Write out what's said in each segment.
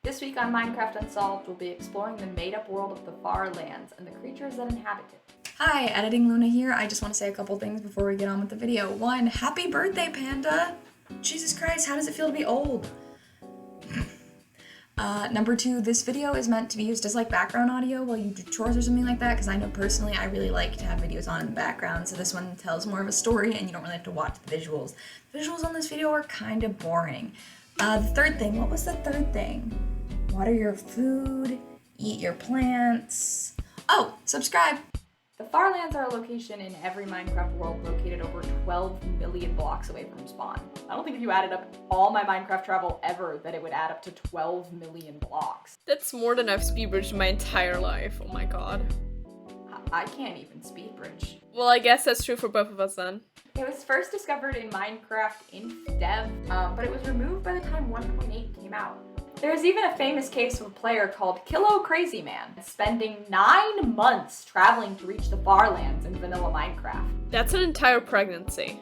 This week on Minecraft Unsolved, we'll be exploring the made-up world of the Farlands and the creatures that inhabit it. Hi, Editing Luna here. I just want to say a couple things before we get on with the video. One, happy birthday, Panda! Jesus Christ, how does it feel to be old? Number two, this video is meant to be used as like background audio while you do chores or something like that, because I know personally I really like to have videos on in the background, so this one tells more of a story and you don't really have to watch the visuals. The visuals on this video are kind of boring. The third thing, what was the third thing? Water your food, eat your plants. Oh, subscribe! The Farlands are a location in every Minecraft world located over 12 million blocks away from spawn. I don't think if you added up all my Minecraft travel ever that it would add up to 12 million blocks. That's more than I've speed bridged my entire life, oh my god. I can't even speed bridge. Well, I guess that's true for both of us then. It was first discovered in Minecraft Inf Dev, but it was removed by the time 1.8 came out. There's even a famous case of a player called Kilo Crazy Man spending 9 months traveling to reach the Farlands in vanilla Minecraft. That's an entire pregnancy.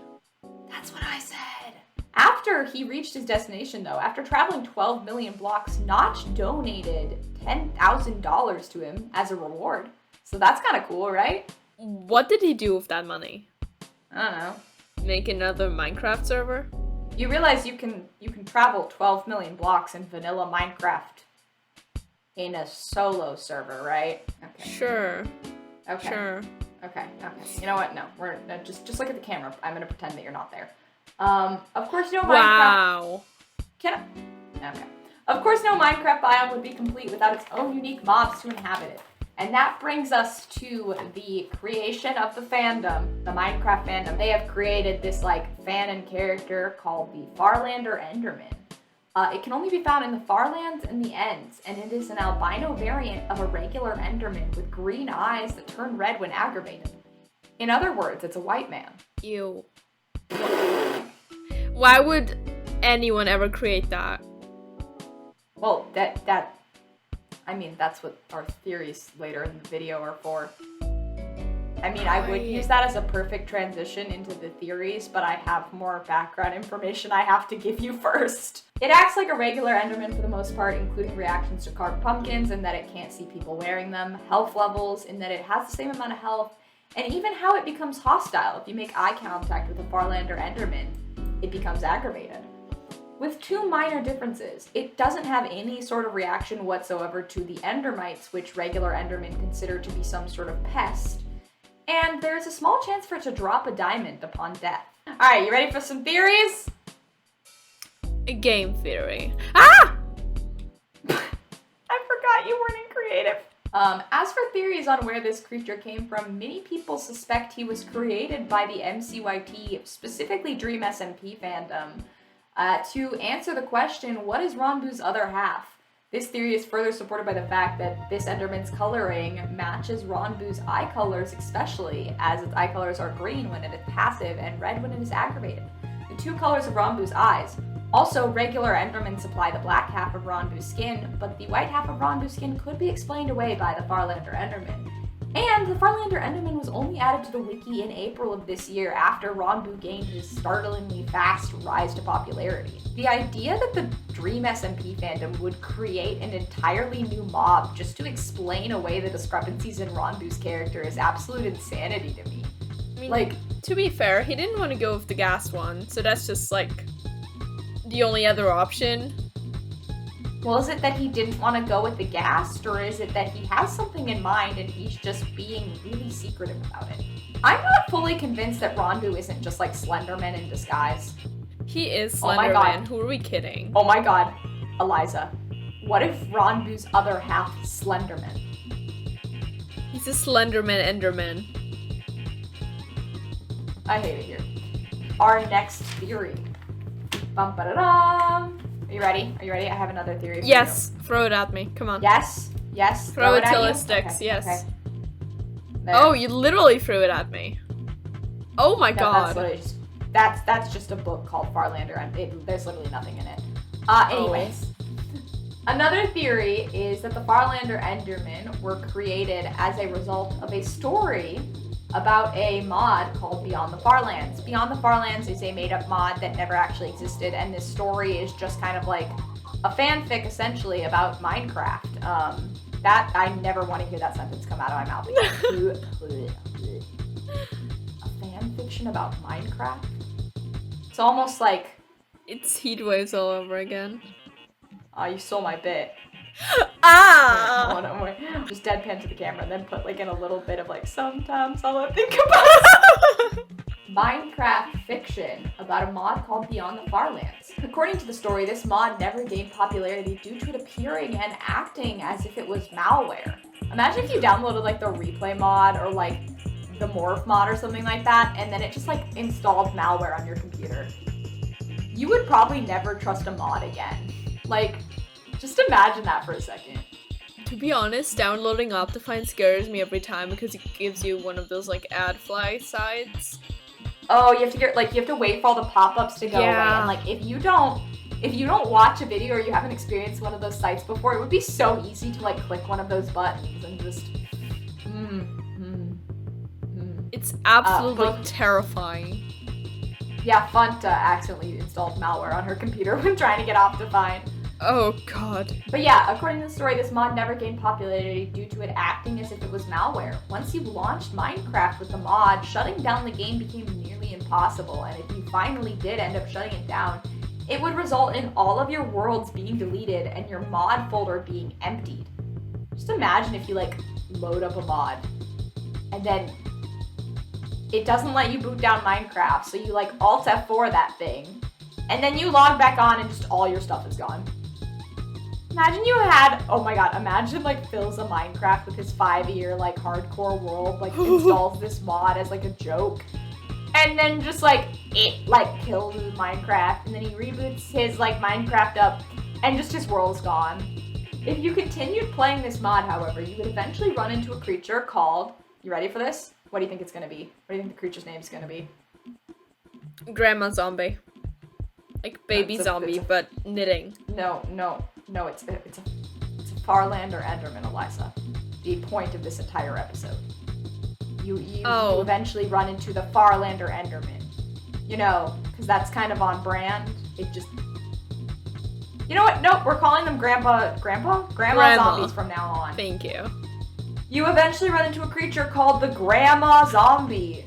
That's what I said. After he reached his destination though, after traveling 12 million blocks, Notch donated $10,000 to him as a reward. So that's kind of cool, right? What did he do with that money? I don't know. Make another Minecraft server? You realize you can travel 12 million blocks in vanilla Minecraft in a solo server, right? Okay. Sure. Okay. Sure. Okay. You know what? No, we're just look at the camera. I'm gonna pretend that you're not there. Of course, no Minecraft. Wow. Can I? Okay. Of course, no Minecraft biome would be complete without its own unique mobs to inhabit it. And that brings us to the creation of the fandom, the Minecraft fandom. They have created this like fan and character called the Farlander Enderman. It can only be found in the Farlands and the Ends, and it is an albino variant of a regular Enderman with green eyes that turn red when aggravated. In other words, it's a white man. Ew. Why would anyone ever create that? Well, I mean, that's what our theories later in the video are for. I mean, I would use that as a perfect transition into the theories, but I have more background information I have to give you first. It acts like a regular Enderman for the most part, including reactions to carved pumpkins in that it can't see people wearing them, health levels in that it has the same amount of health, and even how it becomes hostile. If you make eye contact with a Farlander Enderman, it becomes aggravated. With two minor differences, it doesn't have any sort of reaction whatsoever to the Endermites, which regular Endermen consider to be some sort of pest, and there's a small chance for it to drop a diamond upon death. Alright, you ready for some theories? A game theory. Ah! I forgot you weren't in creative. As for theories on where this creature came from, many people suspect he was created by the MCYT, specifically Dream SMP fandom, to answer the question, what is Ronbu's other half? This theory is further supported by the fact that this Enderman's coloring matches Ronbu's eye colors, especially as its eye colors are green when it is passive and red when it is aggravated. The two colors of Ronbu's eyes. Also, regular Endermen supply the black half of Ronbu's skin, but the white half of Ronbu's skin could be explained away by the Farlander Enderman. And the Farlander Enderman was only added to the wiki in April of this year after Ronbu gained his startlingly fast rise to popularity. The idea that the Dream SMP fandom would create an entirely new mob just to explain away the discrepancies in Ronbu's character is absolute insanity to me. I mean, to be fair, he didn't want to go with the gas one, so that's just like the only other option. Well, is it that he didn't want to go with the ghast, or is it that he has something in mind and he's just being really secretive about it? I'm not fully convinced that Ronbu isn't just like Slenderman in disguise. He is Slenderman. Oh my god. Who are we kidding? Oh my god, Eliza. What if Ronbu's other half is Slenderman? He's a Slenderman Enderman. I hate it here. Our next theory. Bum ba da dum. Are you ready? Are you ready? I have another theory for Yes, throw it at me. Come on. Yes. Throw it till at it you? sticks, Okay, yes. okay. There. Oh, you literally threw it at me. Oh my No, god. That's just a book called Farlander, and there's literally nothing in it. Anyways. Another theory is that the Farlander Endermen were created as a result of a story about a mod called Beyond the Farlands. Beyond the Farlands is a made-up mod that never actually existed, and this story is just kind of like a fanfic essentially about Minecraft. That I never want to hear that sentence come out of my mouth again. A fan fiction about Minecraft? It's almost like It's heat waves all over again. you stole my bit. Ah! Hold on, wait. Just deadpan to the camera and then put like in a little bit of like sometimes all I think about Minecraft fiction about a mod called Beyond the Farlands. According to the story, this mod never gained popularity due to it appearing and acting as if it was malware. Imagine if you downloaded like the replay mod or like the morph mod or something like that, and then it just like installed malware on your computer. You would probably never trust a mod again. Like, just imagine that for a second. To be honest, downloading Optifine scares me every time because it gives you one of those like ad fly sites. Oh, you have to wait for all the pop-ups to go away. And like if you don't watch a video or you haven't experienced one of those sites before, it would be so easy to like click one of those buttons and just It's absolutely terrifying. Yeah, Funta accidentally installed malware on her computer when trying to get Optifine. Oh god. But yeah, according to the story, this mod never gained popularity due to it acting as if it was malware. Once you launched Minecraft with the mod, shutting down the game became nearly impossible, and if you finally did end up shutting it down, it would result in all of your worlds being deleted and your mod folder being emptied. Just imagine if you like load up a mod, and then it doesn't let you boot down Minecraft, so you like Alt F4 that thing, and then you log back on and just all your stuff is gone. Imagine you had, oh my god, imagine like Phil's a Minecraft with his 5-year like hardcore world, like installs this mod as like a joke. And then just like, it like kills his Minecraft, and then he reboots his like Minecraft up, and just his world's gone. If you continued playing this mod, however, you would eventually run into a creature called, you ready for this? What do you think it's gonna be? What do you think the creature's name is gonna be? Grandma zombie. Like baby zombie, but knitting. No, it's a Farlander Enderman, Eliza. The point of this entire episode. You eventually run into the Farlander Enderman. You know, because that's kind of on brand. It just... You know what? Nope, we're calling them Grandma zombies from now on. Thank you. You eventually run into a creature called the Grandma Zombie,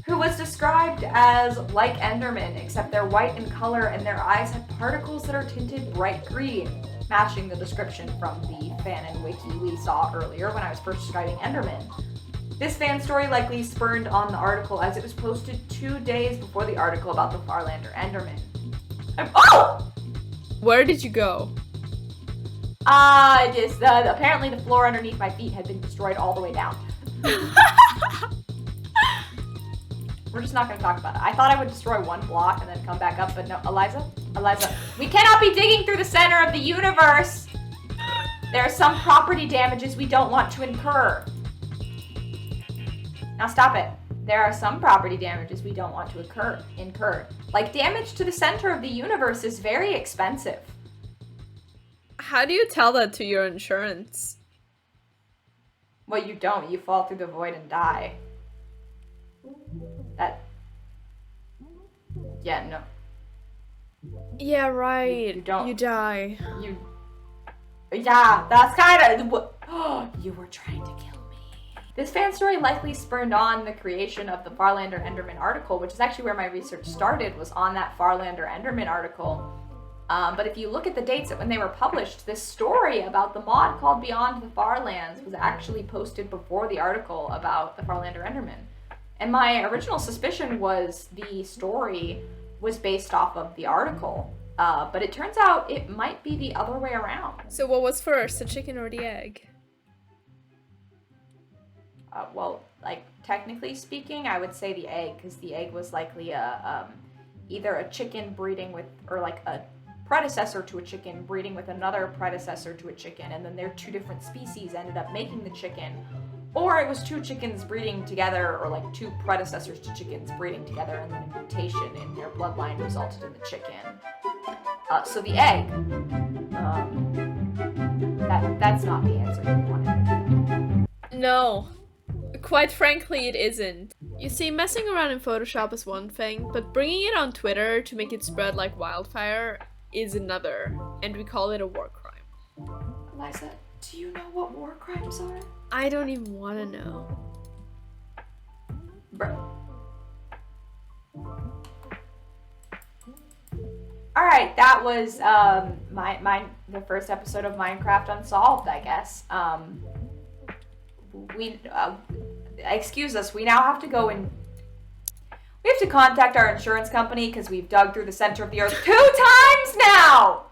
who was described as like Endermen, except they're white in color and their eyes have particles that are tinted bright green, matching the description from the fan and wiki we saw earlier when I was first describing Endermen. This fan story likely spurned on the article as it was posted 2 days before the article about the Farlander Enderman. Oh! Where did you go? Apparently the floor underneath my feet had been destroyed all the way down. We're just not going to talk about it. I thought I would destroy one block and then come back up, but no. Eliza, we cannot be digging through the center of the universe. There are some property damages we don't want to incur. Now stop it. There are some property damages we don't want to incur. Like damage to the center of the universe is very expensive. How do you tell that to your insurance? Well, you don't. You fall through the void and die. Yeah, no. Yeah, right. You don't. You die. Yeah, that's kind of what... You were trying to kill me. This fan story likely spurned on the creation of the Farlander Enderman article, which is actually where my research started, was on that Farlander Enderman article. But if you look at the dates at when they were published, this story about the mod called Beyond the Farlands was actually posted before the article about the Farlander Enderman. And my original suspicion was the story was based off of the article. But it turns out it might be the other way around. So what was first, the chicken or the egg? Well, like, technically speaking, I would say the egg, because the egg was likely either a chicken breeding with, or like a predecessor to a chicken breeding with another predecessor to a chicken, and then their two different species ended up making the chicken. Or it was two chickens breeding together, or like two predecessors to chickens breeding together, and then a mutation in their bloodline resulted in the chicken. So the egg, that's not the answer you wanted. No. Quite frankly, it isn't. You see, messing around in Photoshop is one thing, but bringing it on Twitter to make it spread like wildfire is another, and we call it a war crime. Eliza, do you know what war crimes are? I don't even want to know. Bro. Alright, that was the first episode of Minecraft Unsolved, I guess. Excuse us, we now have to go and we have to contact our insurance company because we've dug through the center of the earth 2 times now!